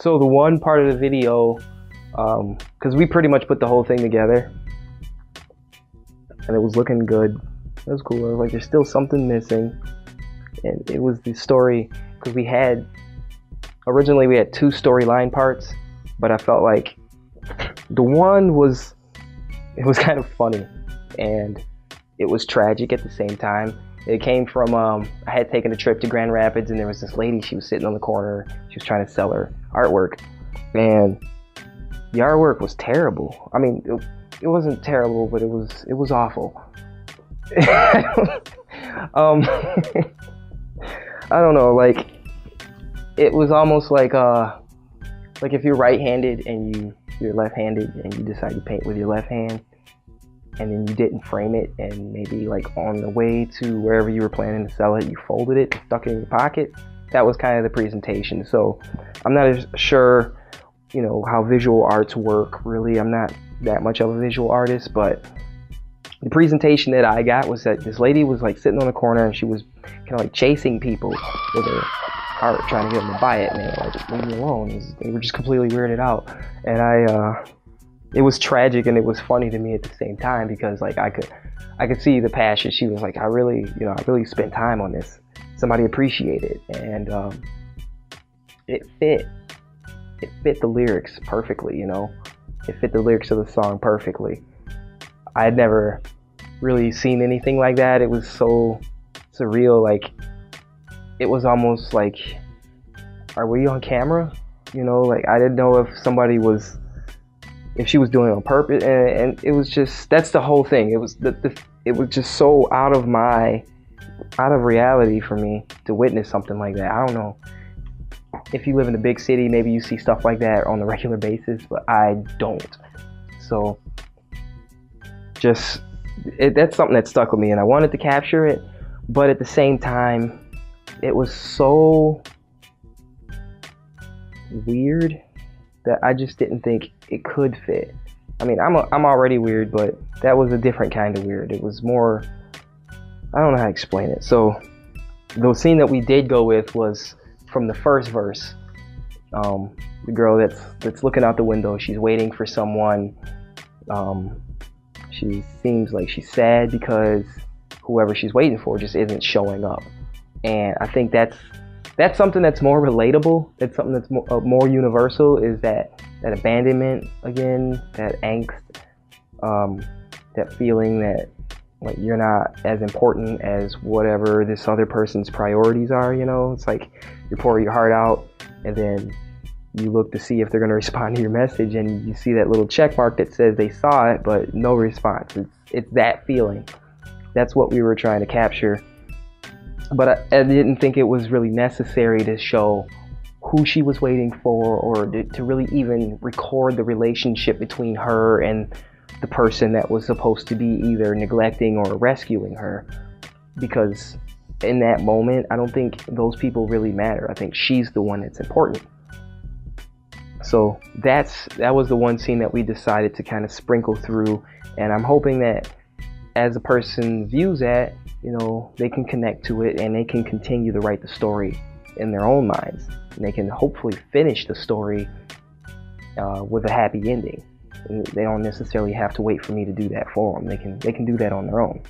So the one part of the video, because we pretty much put the whole thing together, and it was looking good. It was cool. I was like, there's still something missing, and it was the story, because originally we had two storyline parts, but I felt like the one was kind of funny, and it was tragic at the same time. It came from, I had taken a trip to Grand Rapids, and there was this lady, she was sitting on the corner, she was trying to sell her artwork, and the artwork was terrible. I mean, it wasn't terrible, but it was awful. I don't know, like, it was almost like if you're right-handed and you're left-handed and you decide to paint with your left hand, and then you didn't frame it, and maybe like on the way to wherever you were planning to sell it, you folded it, stuck it in your pocket. That was kind of the presentation. So I'm not as sure, how visual arts work, really. I'm not that much of a visual artist, but the presentation that I got was that this lady was like sitting on the corner, and she was kind of like chasing people with her art, trying to get them to buy it, and they were like, leave me alone. They were just completely weirded out. And it was tragic, and it was funny to me at the same time, because like I could see the passion. She was like, I really spent time on this. Somebody appreciated it, and it fit the lyrics perfectly. It fit the lyrics of the song perfectly. I had never really seen anything like that. It was so surreal. Like, it was almost like, are we on camera? Like, I didn't know if she was doing it on purpose, and it was just, that's the whole thing. It was it was just so out of reality for me to witness something like that. I don't know if you live in a big city, maybe you see stuff like that on a regular basis, but I don't. So that's something that stuck with me, and I wanted to capture it, but at the same time, it was so weird that I just didn't think it could fit. I mean, I'm already weird, but that was a different kind of weird. It was more, I don't know how to explain it. So the scene that we did go with was from the first verse. The girl that's looking out the window, she's waiting for someone. She seems like she's sad because whoever she's waiting for just isn't showing up. And I think that's something that's more relatable. That's something that's more universal, is that abandonment again, that angst, that feeling that like you're not as important as whatever this other person's priorities are. It's like you pour your heart out, and then you look to see if they're going to respond to your message, and you see that little check mark that says they saw it, but no response. It's that feeling. That's what we were trying to capture. But I didn't think it was really necessary to show who she was waiting for, or to really even record the relationship between her and the person that was supposed to be either neglecting or rescuing her. Because in that moment, I don't think those people really matter. I think she's the one that's important. So that was the one scene that we decided to kind of sprinkle through, and I'm hoping that as a person views that, they can connect to it, and they can continue to write the story in their own minds, and they can hopefully finish the story with a happy ending. And they don't necessarily have to wait for me to do that for them. They can do that on their own.